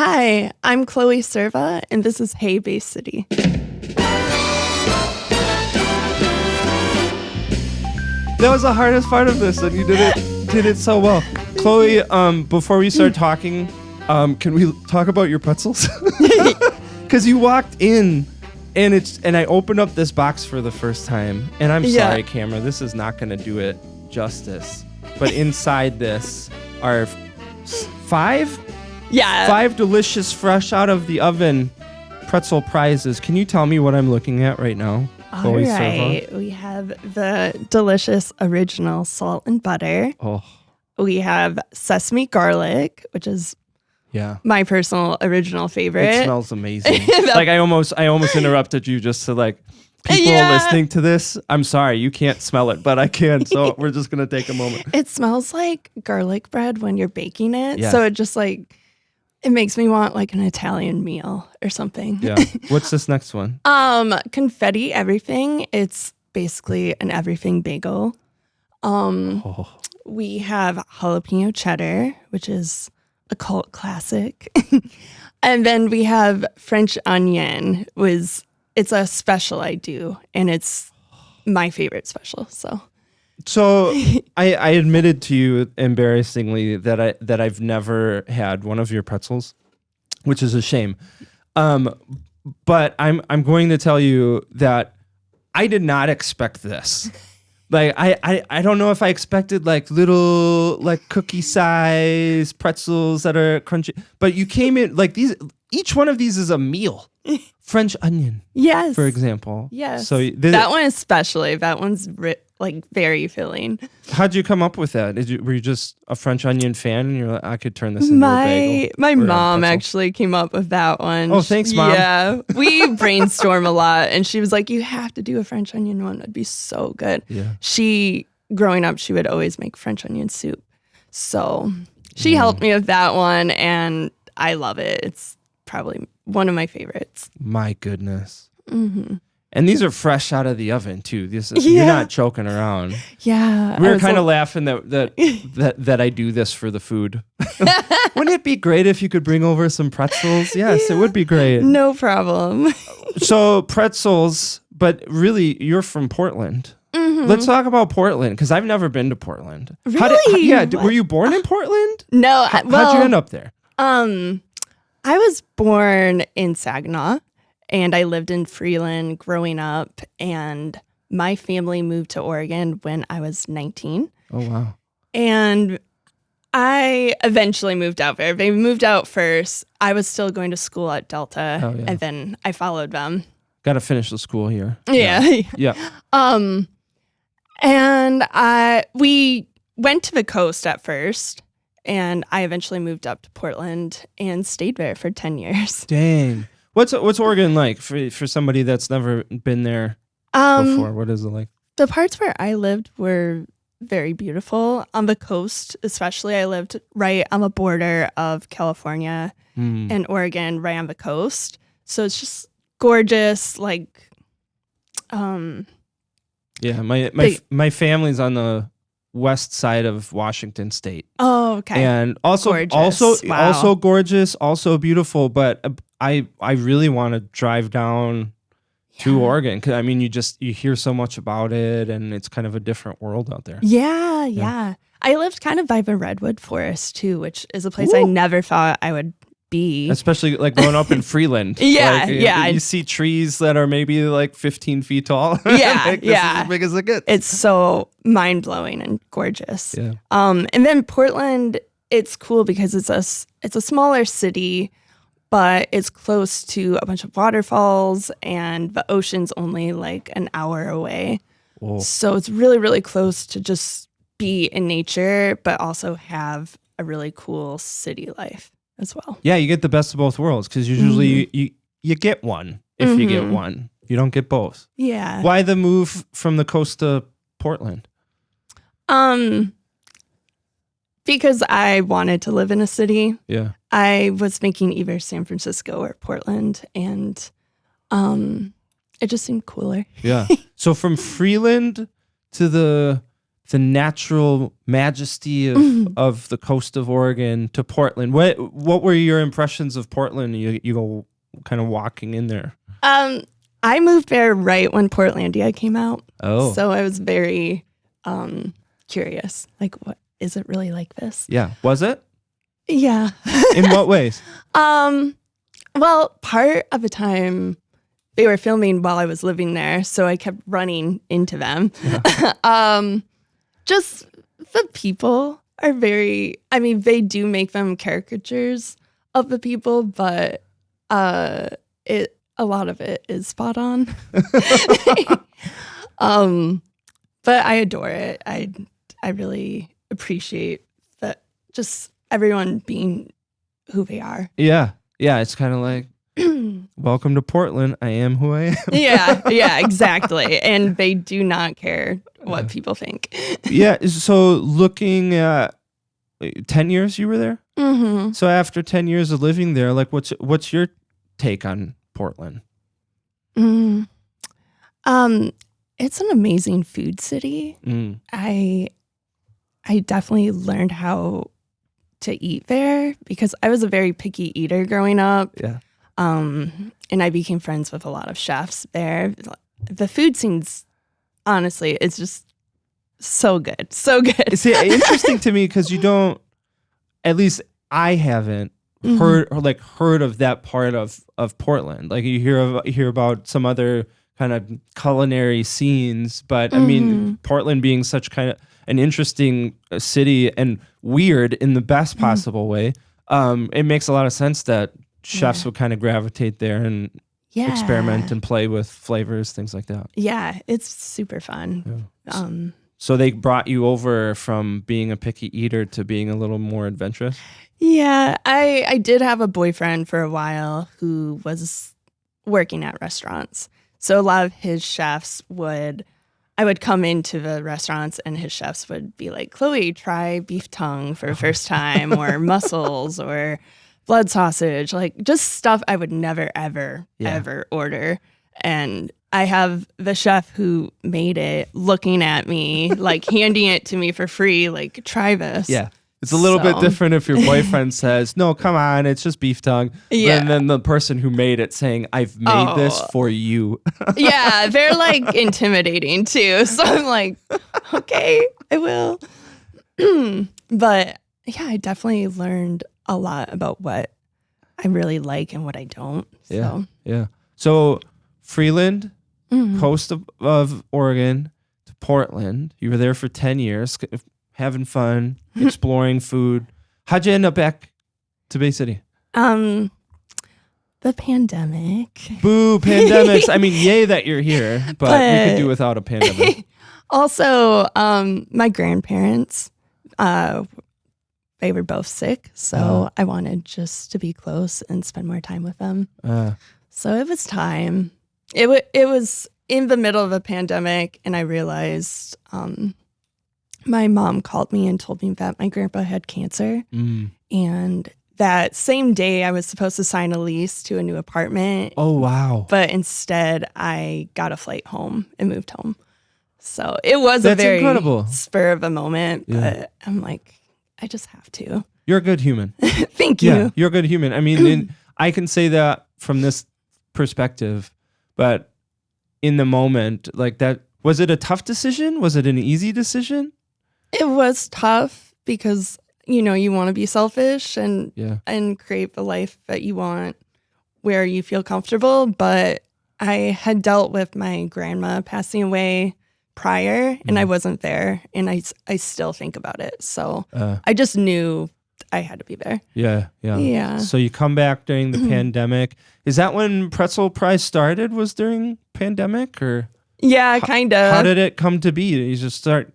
Hi, I'm Chloe Serva, and this is Hey Bay City. That was the hardest part of this, and you did it so well. Chloe, before we start talking, can we talk about your pretzels? Because you walked in, and I opened up this box for the first time, and I'm sorry, camera, this is not going to do it justice. But inside this are five delicious, fresh out of the oven Pretzel Prizes. Can you tell me what I'm looking at right now? All right, we have the delicious original salt and butter. Oh, we have sesame garlic, which is my personal original favorite. It smells amazing. Like I almost interrupted you just to like people listening to this. I'm sorry, you can't smell it, but I can. So we're just gonna take a moment. It smells like garlic bread when you're baking it. Yeah. So it just like it makes me want like an Italian meal or something. Yeah. What's this next one? Confetti everything. It's basically an everything bagel. We have jalapeno cheddar, which is a cult classic. And then we have French onion. It's a special I do, and it's my favorite special. So I admitted to you embarrassingly that I've never had one of your pretzels, which is a shame. But I'm going to tell you that I did not expect this. Like I don't know if I expected like little like cookie size pretzels that are crunchy, but you came in like these. Each one of these is a meal. French onion, yes, for example. Yes. So that one especially. That one's like very filling. How'd you come up with that? Were you just a French onion fan, and you're like, I could turn this into a bagel? My mom actually came up with that one. Oh, thanks, Mom. Yeah, we brainstorm a lot, and she was like, "You have to do a French onion one. It'd be so good." Yeah. Growing up, she would always make French onion soup, so she helped me with that one, and I love it. It's probably one of my favorites. My goodness. Mm-hmm. And these are fresh out of the oven too. You're not choking around. Yeah. We were kind of laughing that I do this for the food. Wouldn't it be great if you could bring over some pretzels? Yes, it would be great. No problem. So pretzels, but really you're from Portland. Mm-hmm. Let's talk about Portland, because I've never been to Portland. Really? Were you born in Portland? No. How'd you end up there? I was born in Saginaw, and I lived in Freeland growing up, and my family moved to Oregon when I was 19. Oh, wow. And I eventually moved out there. They moved out first. I was still going to school at Delta, and then I followed them. Got to finish the school here. Yeah. Yeah. And we went to the coast at first. And I eventually moved up to Portland and stayed there for 10 years. Dang. What's Oregon like for somebody that's never been there before? What is it like? The parts where I lived were very beautiful. On the coast, especially, I lived right on the border of California and Oregon, right on the coast. So it's just gorgeous. Like, yeah, my family's on the west side of Washington State. Oh, okay. And also gorgeous, also beautiful. But I really want to drive down to Oregon, because I mean, you hear so much about it, and it's kind of a different world out there. Yeah. I lived kind of by the redwood forest too, which is a place I never thought I would be. Especially like growing up in Freeland. You see trees that are maybe like 15 feet tall. Yeah, like, this is as big as it gets. It's so mind-blowing and gorgeous. Yeah. And then Portland, it's cool because it's a smaller city, but it's close to a bunch of waterfalls, and the ocean's only like an hour away. Whoa. So it's really, really close to just be in nature, but also have a really cool city life as well. Yeah, you get the best of both worlds, because usually you get one. If you get one, you don't get both. Yeah. Why the move from the coast to Portland? Because I wanted to live in a city. Yeah. I was thinking either San Francisco or Portland, and it just seemed cooler. Yeah. So from Freeland to the the natural majesty of the coast of Oregon to Portland. What were your impressions of Portland? You go kind of walking in there. I moved there right when Portlandia came out. Oh. So I was very curious. Like, what is it really like this? Yeah. Was it? Yeah. In what ways? Well, part of the time they were filming while I was living there, so I kept running into them. Yeah. Just the people are very, I mean, they do make them caricatures of the people, but a lot of it is spot on. But I adore it. I really appreciate that, just everyone being who they are. Yeah. Yeah. It's kind of like, welcome to Portland. I am who I am. Yeah, exactly. And they do not care what people think. Yeah. So looking at 10 years you were there? Mm-hmm. So after 10 years of living there, like what's your take on Portland? It's an amazing food city. I definitely learned how to eat there because I was a very picky eater growing up. Yeah. And I became friends with a lot of chefs there. The food scene's, honestly, it's just so good. So good. It's interesting to me because you don't, at least I haven't heard of that part of Portland. Like you hear about some other kind of culinary scenes, but I mean, Portland being such kind of an interesting city and weird in the best possible way, it makes a lot of sense that chefs would kind of gravitate there and experiment and play with flavors, things like that. Yeah, it's super fun. Yeah. So they brought you over from being a picky eater to being a little more adventurous? Yeah, I did have a boyfriend for a while who was working at restaurants. So a lot of his chefs I would come into the restaurants and his chefs would be like, Chloe, try beef tongue for the first time or mussels or blood sausage, like just stuff I would never, ever, ever order. And I have the chef who made it looking at me, like handing it to me for free, like, try this. Yeah. It's a little bit different if your boyfriend says, no, come on, it's just beef tongue. Yeah. And then the person who made it saying, I've made this for you. Yeah, they're like intimidating too. So I'm like, okay, I will. But yeah, I definitely learned a lot about what I really like and what I don't. Yeah. Yeah. So Freeland, coast of Oregon to Portland. You were there for 10 years, having fun, exploring food. How'd you end up back to Bay City? The pandemic. Boo, pandemics. I mean, yay that you're here, but we could do without a pandemic. Also, my grandparents, they were both sick, so I wanted just to be close and spend more time with them. So it was time. It was in the middle of a pandemic, and I realized my mom called me and told me that my grandpa had cancer. And that same day, I was supposed to sign a lease to a new apartment. Oh, wow. But instead, I got a flight home and moved home. So it was a very incredible spur of a moment, but I'm like, I just have to. You're a good human. Thank you. Yeah, you're a good human. I mean, I can say that from this perspective, but in the moment, like that, was it a tough decision? Was it an easy decision? It was tough because, you want to be selfish and create the life that you want where you feel comfortable. But I had dealt with my grandma passing away prior and I wasn't there, and I still think about it. So I just knew I had to be there. Yeah. So you come back during the pandemic. Is that when Pretzel Prize started? Was during pandemic or? Yeah, kind of. How did it come to be? Did you just start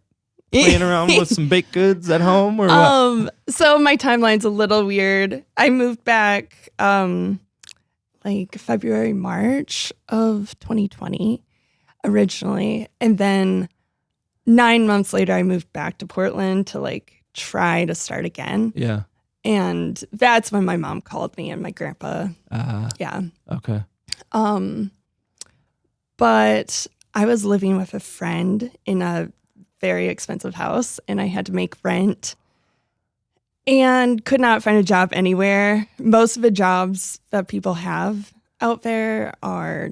playing around with some baked goods at home or what? So my timeline's a little weird. I moved back like February, March of 2020 originally. And then 9 months later, I moved back to Portland to like try to start again. Yeah. And that's when my mom called me and my grandpa. Yeah. Okay. But I was living with a friend in a very expensive house and I had to make rent and could not find a job anywhere. Most of the jobs that people have out there are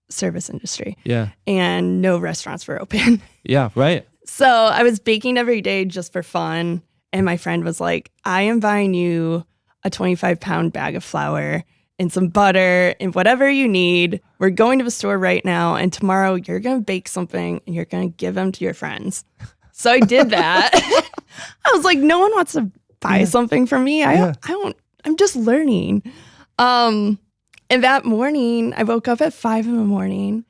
service industry. Yeah. And no restaurants were open. Yeah, right. So I was baking every day just for fun. And my friend was like, I am buying you a 25-pound bag of flour and some butter and whatever you need. We're going to the store right now. And tomorrow you're going to bake something and you're going to give them to your friends. So I did that. I was like, no one wants to buy something from me. I don't, I'm just learning. And that morning I woke up at 5 a.m.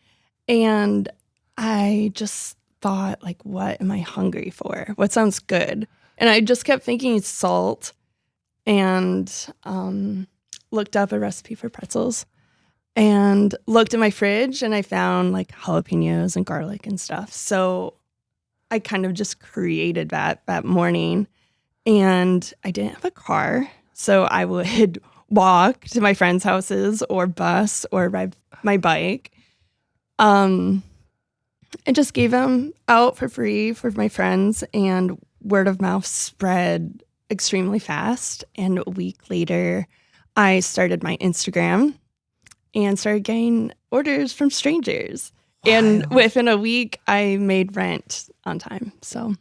and I just thought, like, what am I hungry for? What sounds good? And I just kept thinking salt and looked up a recipe for pretzels and looked in my fridge and I found like jalapenos and garlic and stuff. So I kind of just created that morning and I didn't have a car. So I would walk to my friends' houses or bus or ride my bike. And just gave them out for free for my friends, and word of mouth spread extremely fast. And a week later, I started my Instagram and started getting orders from strangers. Wow. And within a week, I made rent on time. So,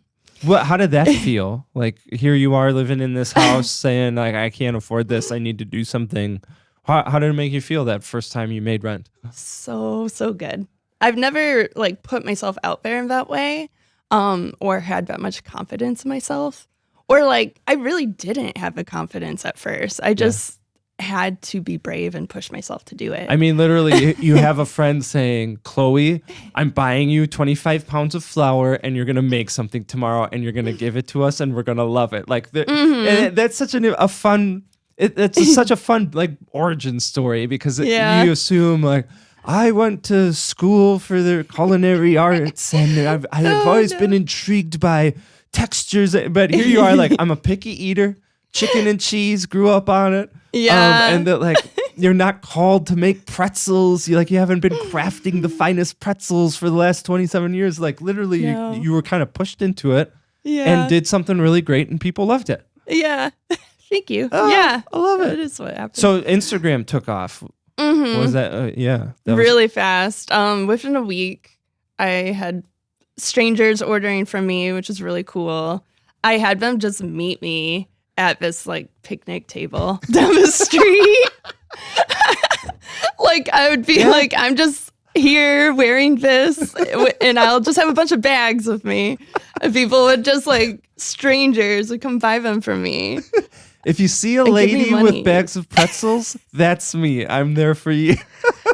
how did that feel? Like, here you are living in this house saying, like, I can't afford this. I need to do something. How did it make you feel that first time you made rent? So good. I've never like put myself out there in that way, or had that much confidence in myself, or like I really didn't have the confidence at first. I just had to be brave and push myself to do it. I mean, literally, you have a friend saying, Chloe, I'm buying you 25 pounds of flour and you're going to make something tomorrow and you're going to give it to us and we're going to love it. Like, and that's such a fun, it's such a fun like origin story because you assume like, I went to school for the culinary arts and I've always been intrigued by textures. But here you are, like, I'm a picky eater, chicken and cheese, grew up on it. Yeah. And that, like, you're not called to make pretzels. You haven't been crafting the finest pretzels for the last 27 years. Like, literally, you were kind of pushed into it and did something really great and people loved it. Yeah. Thank you. I love it. That is what happened. So Instagram took off. Mm-hmm. What was that? That really fast. Within a week, I had strangers ordering from me, which is really cool. I had them just meet me at this like picnic table down the street. Like I would be like, I'm just here wearing this, and I'll just have a bunch of bags with me. And people would just like strangers would come buy them from me. If you see a lady with bags of pretzels, that's me. I'm there for you.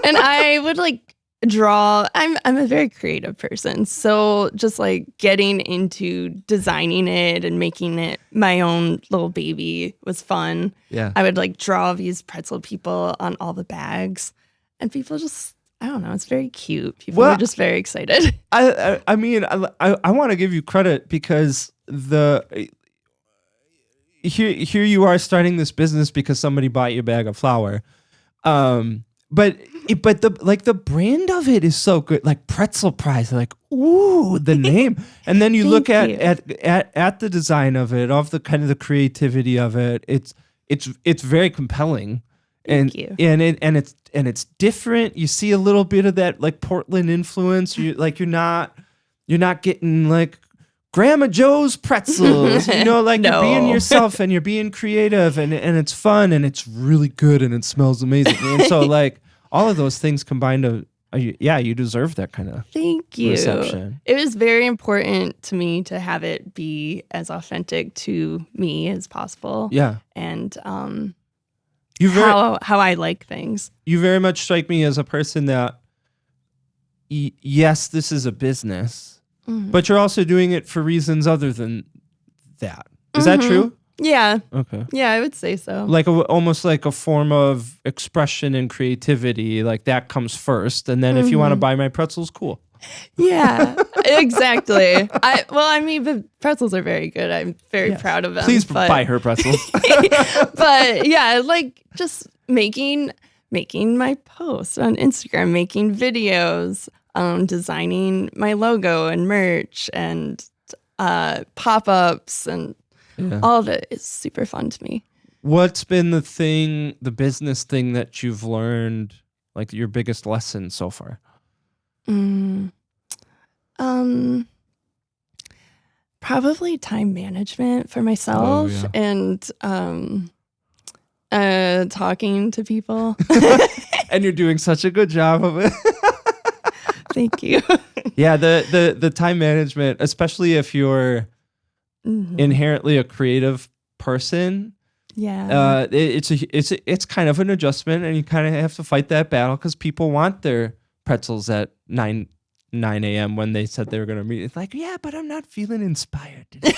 And I would like draw. I'm a very creative person. So just like getting into designing it and making it my own little baby was fun. Yeah. I would like draw these pretzel people on all the bags and people just, I don't know, it's very cute. People were just very excited. I mean, I want to give you credit because here you are starting this business because somebody bought you a bag of flour. But the brand of it is so good. Like Pretzel Prize, like, ooh, the name. And then you look at the design of it, of the kind of the creativity of it. It's very compelling. And it's different. You see a little bit of that like Portland influence. You're not getting like Grandma Joe's pretzels, like You're being yourself and you're being creative and it's fun and it's really good and it smells amazing. And so like all of those things combined to, you deserve that kind of reception. It was very important to me to have it be as authentic to me as possible. Yeah. And how I like things. You very much strike me as a person that, yes, this is a business. Mm-hmm. But you're also doing it for reasons other than that. Is that true? Yeah. Okay. Yeah, I would say so. Like almost like a form of expression and creativity. Like that comes first, and then if you want to buy my pretzels, cool. Yeah, exactly. The pretzels are very good. I'm very proud of them. Please buy her pretzels. But yeah, like just making my posts on Instagram, making videos. Designing my logo and merch and pop-ups, and Yeah. all of it is super fun to me. What's been the business thing that you've learned, like your biggest lesson so far? Mm, probably time management for myself yeah. and talking to people. And you're doing such a good job of it. Thank you. Yeah, the time management, especially if you're inherently a creative person, Yeah. it's kind of an adjustment, and you kind of have to fight that battle because people want their pretzels at 9 a.m. when they said they were going to meet. It's like, yeah, but I'm not feeling inspired today.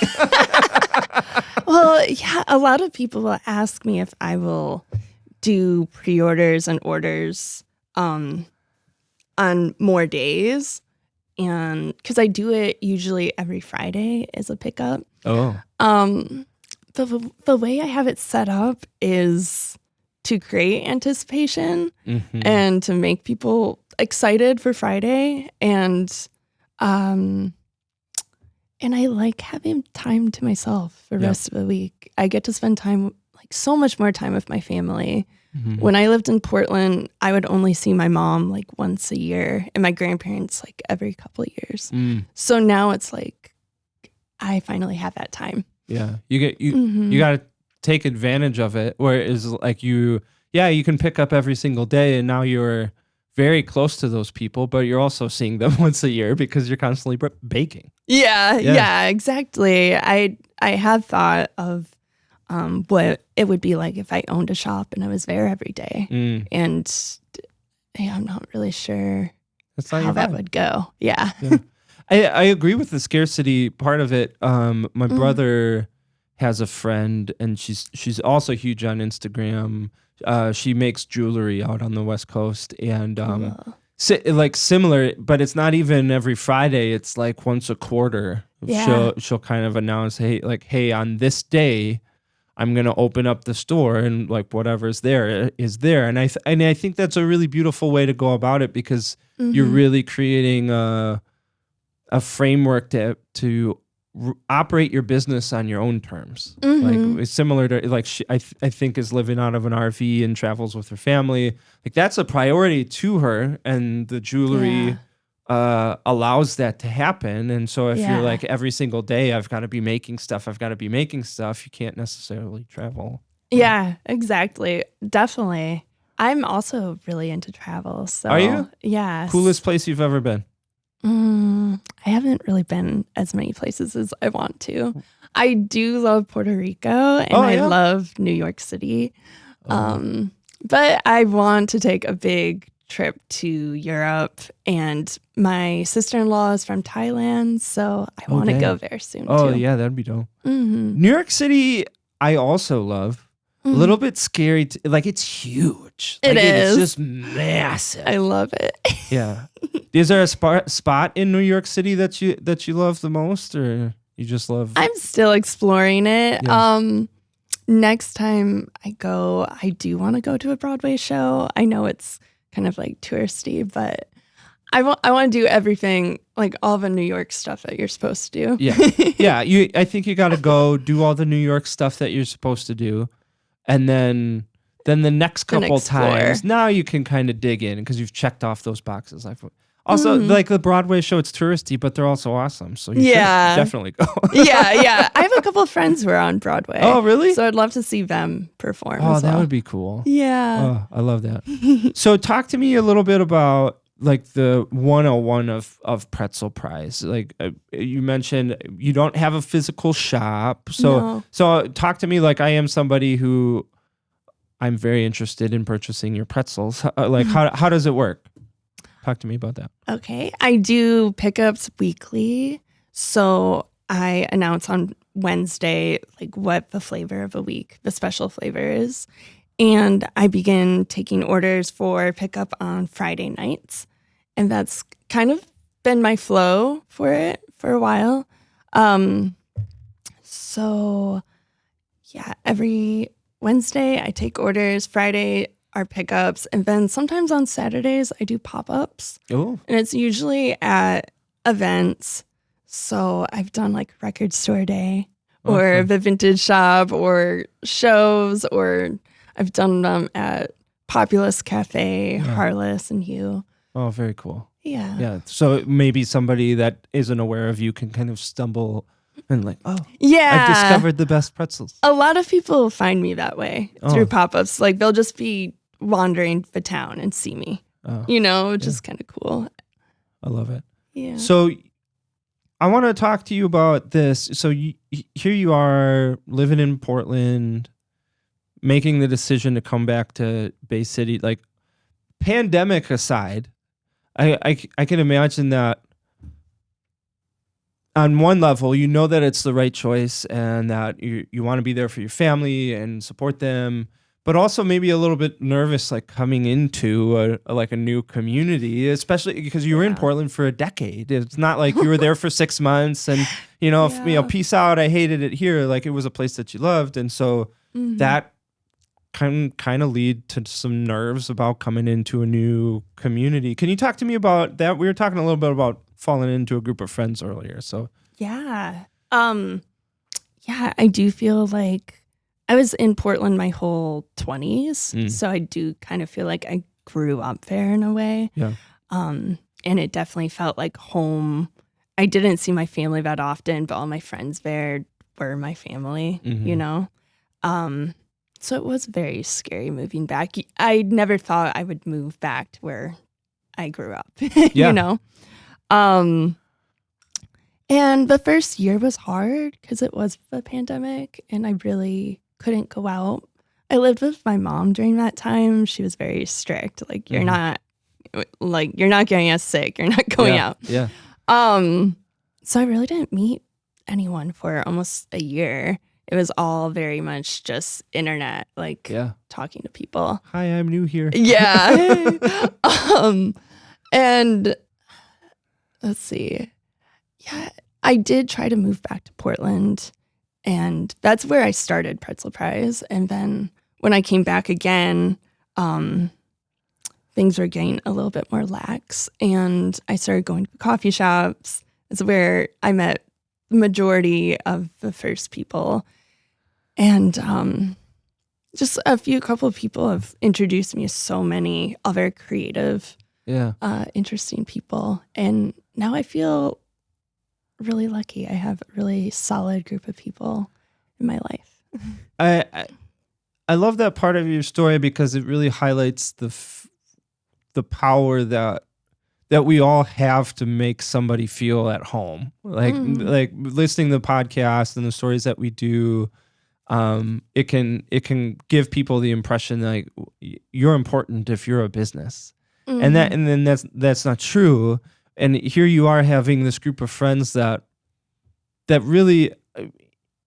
Well, yeah, a lot of people will ask me if I will do pre-orders and orders on more days, and because I do it usually every Friday as a pickup. Oh, The way I have it set up is to create anticipation and to make people excited for Friday, and I like having time to myself the rest of the week. I get to spend time, like so much more time with my family. When I lived in Portland, I would only see my mom like once a year and my grandparents like every couple of years. So now it's like I finally have that time. Yeah, you got to take advantage of it. Whereas like you can pick up every single day, and now you're very close to those people, but you're also seeing them once a year because you're constantly baking. Yeah, exactly. I had thought of what it would be like if I owned a shop and I was there every day, and I'm not really sure how that would go. Yeah. I agree with the scarcity part of it. My brother has a friend, and she's also huge on Instagram. She makes jewelry out on the West Coast, and like similar, but it's not even every Friday. It's like once a quarter. Yeah. She'll kind of announce, hey, on this day, I'm gonna open up the store, and like whatever's there is there. And I think that's a really beautiful way to go about it, because you're really creating a framework to operate your business on your own terms. Like it's similar to like I think is living out of an RV and travels with her family. Like that's a priority to her, and the jewelry allows that to happen. And so if you're like every single day I've got to be making stuff, you can't necessarily travel. Yeah, exactly. Definitely. I'm also really into travel. So Are you? Yeah. Coolest place you've ever been? I haven't really been as many places as I want to. I do love Puerto Rico, and I love New York City. But I want to take a big trip to Europe, and my sister-in-law is from Thailand, so I want to go there soon too. Oh yeah, that'd be dope. New York City, I also love. A little bit scary. Like it's huge. It is. It's just massive. I love it. Yeah. Is there a spot in New York City that you love the most, or you just love? I'm still exploring it. Yeah. Next time I go, I do want to go to a Broadway show. I know it's kind of like touristy, but I want to do everything, like all the New York stuff that you're supposed to do. Yeah. I think you got to go do all the New York stuff that you're supposed to do, and then the next couple times, now you can kind of dig in because you've checked off those boxes. Also, like the Broadway show, it's touristy, but they're also awesome. So you should definitely go. Yeah. I have a couple of friends who are on Broadway. Oh, really? So I'd love to see them perform. Oh, as well. that would be cool. Yeah. Oh, I love that. So talk to me a little bit about like the 101 of Pretzel Prize. Like you mentioned, you don't have a physical shop. So talk to me like I am somebody who I'm very interested in purchasing your pretzels. Like how does it work? Talk to me about that. Okay. I do pickups weekly. So I announce on Wednesday like what the flavor of the week, the special flavor is. And I begin taking orders for pickup on Friday nights. And that's kind of been my flow for it for a while. So yeah, every Wednesday I take orders, Friday are pickups, and then sometimes on Saturdays I do pop-ups. Oh. And it's usually at events. So I've done like record store day Oh, or fun. the vintage shop or shows, or I've done them at Populous Cafe, Yeah. Harless and Hugh. Oh, very cool. Yeah. Yeah. So maybe somebody that isn't aware of you can kind of stumble and like, oh, Yeah. I've discovered the best pretzels. A lot of people find me that way Oh. through pop-ups. Like they'll just be wandering the town and see me, Oh, which is kind of cool. I love it. Yeah. So I want to talk to you about this. So here you are living in Portland, making the decision to come back to Bay City. Like, pandemic aside, I can imagine that on one level, you know that it's the right choice and that you want to be there for your family and support them, but also maybe a little bit nervous, like coming into a new community, especially because you were in Yeah. Portland for a decade. It's not like you were there for 6 months and Yeah. peace out. I hated it here. Like, it was a place that you loved, and so Mhm. that can kind of lead to some nerves about coming into a new community. Can you talk to me about that? We were talking a little bit about falling into a group of friends earlier. So Yeah. Yeah, I do feel like I was in Portland my whole 20s. Mm. So I do kind of feel like I grew up there in a way. yeah, And it definitely felt like home. I didn't see my family that often, but all my friends there were my family, Mhm. So it was very scary moving back. I never thought I would move back to where I grew up, Yeah. And the first year was hard because it was the pandemic and I really couldn't go out. I lived with my mom during that time. She was very strict. Like, you're Mhm. not getting us sick. You're not going yeah, out. Yeah. So I really didn't meet anyone for almost a year. It was all very much just internet, like Yeah. talking to people. Hi, I'm new here. Yeah. And let's see. Yeah, I did try to move back to Portland, and that's where I started Pretzel Prize. And then when I came back again, things were getting a little bit more lax, and I started going to coffee shops. It's where I met the majority of the first people. And just couple of people have introduced me to so many other creative, Yeah. interesting people. And now I feel really lucky. I have a really solid group of people in my life. I love that part of your story because it really highlights the power that we all have to make somebody feel at home. Like listening to the podcast and the stories that we do, it can give people the impression like you're important if you're a business, and then that's not true. And here you are having this group of friends that really,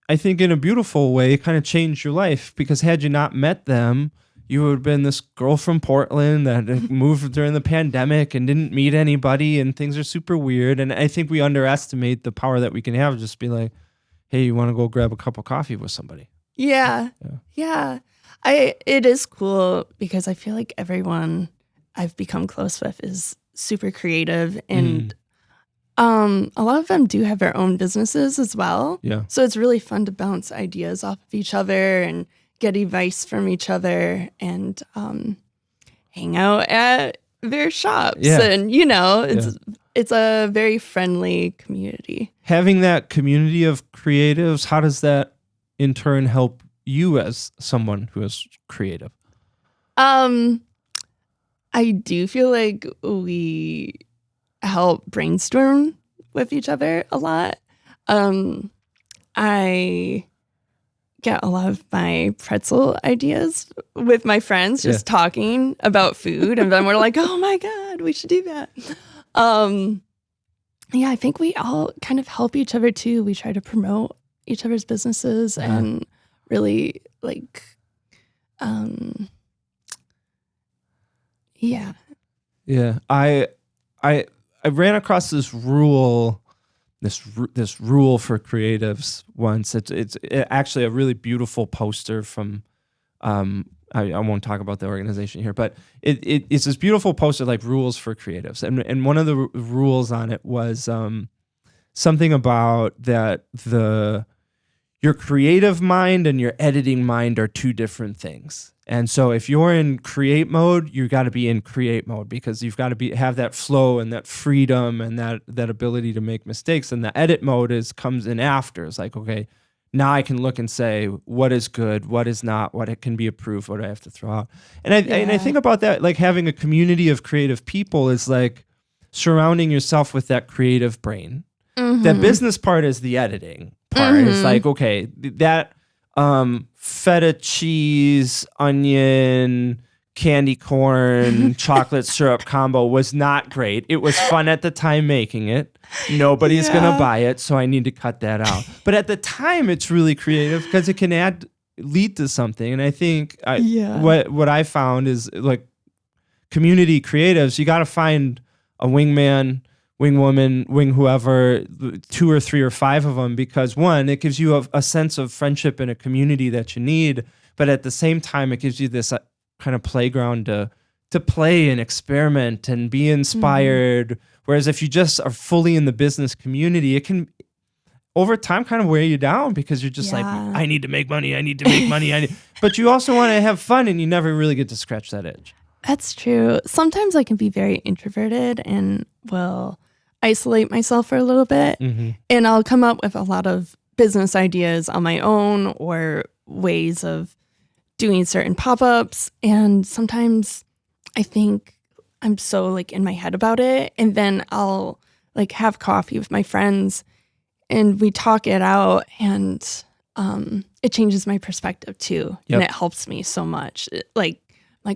I think in a beautiful way, kind of changed your life, because had you not met them, you would have been this girl from Portland that moved during the pandemic and didn't meet anybody, and things are super weird. And I think we underestimate the power that we can have. Just be like, hey, you want to go grab a cup of coffee with somebody? Yeah. It is cool because I feel like everyone I've become close with is super creative, and a lot of them do have their own businesses as well. Yeah. So it's really fun to bounce ideas off of each other and get advice from each other, and hang out at their shops. Yeah. And it's a very friendly community. Having that community of creatives, how does that in turn help you as someone who is creative? I do feel like we help brainstorm with each other a lot. I get a lot of my pretzel ideas with my friends, just talking about food, and then we're like, oh my God, we should do that. I think we all kind of help each other too. We try to promote each other's businesses and really Yeah. I ran across this rule for creatives once. It's actually a really beautiful poster from I won't talk about the organization here, but it's this beautiful poster, like rules for creatives, and one of the rules on it was something about that your creative mind and your editing mind are two different things. And so if you're in create mode, you got to be in create mode because you've got to have that flow and that freedom and that ability to make mistakes. And the edit mode comes in after. It's like, okay, now I can look and say what is good, what is not, what it can be approved, what I have to throw out. And I think about that, like having a community of creative people is like surrounding yourself with that creative brain. Mm-hmm. The business part is the editing part. Mm-hmm. It's like, okay, that feta cheese, onion, candy corn, chocolate syrup combo was not great. It was fun at the time making it. Nobody's going to buy it, so I need to cut that out. But at the time, it's really creative because it can lead to something. And I think what I found is like community creatives, you got to find a wingman, wingwoman, wing whoever, 2 or 3 or 5 of them, because one, it gives you a sense of friendship and a community that you need, but at the same time, it gives you this kind of playground to play and experiment and be inspired. Mm-hmm. Whereas if you just are fully in the business community, it can over time kind of wear you down because you're just like, I need to make money, but you also want to have fun and you never really get to scratch that edge. That's true. Sometimes I can be very introverted and will isolate myself for a little bit. Mm-hmm. And I'll come up with a lot of business ideas on my own or ways of doing certain pop-ups. And sometimes I think I'm so like in my head about it. And then I'll like have coffee with my friends and we talk it out and it changes my perspective too. Yep. And it helps me so much. Like,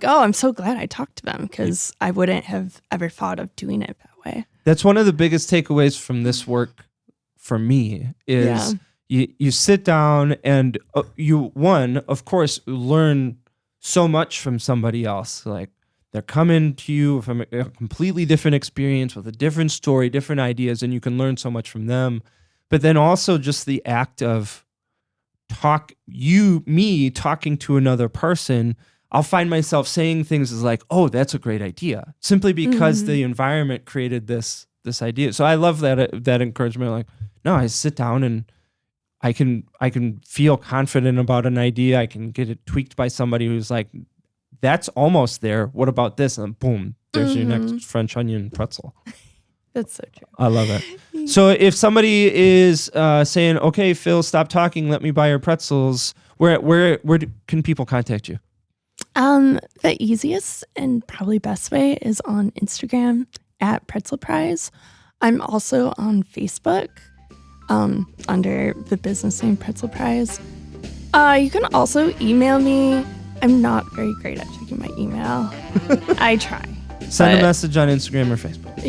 oh, I'm so glad I talked to them because I wouldn't have ever thought of doing it that way. That's one of the biggest takeaways from this work for me is you sit down and you, of course, learn so much from somebody else. Like they're coming to you from a completely different experience with a different story, different ideas, and you can learn so much from them. But then also just the act of talking to another person, I'll find myself saying things as like, oh, that's a great idea, simply because the environment created this idea. So I love that encouragement. Like, no, I sit down and I can feel confident about an idea. I can get it tweaked by somebody who's like, that's almost there. What about this? And boom, there's your next French onion pretzel. That's so true. I love it. So if somebody is saying, okay, Phil, stop talking, let me buy your pretzels, where can people contact you? The easiest and probably best way is on Instagram at Pretzel Prize. I'm also on Facebook under the business name Pretzel Prize. You can also email me. I'm not very great at checking my email. I try. Send a message on Instagram or Facebook.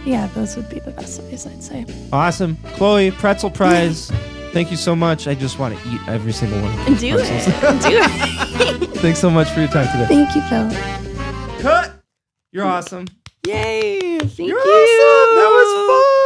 Yeah, those would be the best ways, I'd say. Awesome. Chloe, Pretzel Prize. Thank you so much. I just want to eat every single one of them. Do it. Thanks so much for your time today. Thank you, Phil. Cut. You're awesome. Yay. Thank you. You're awesome. That was fun.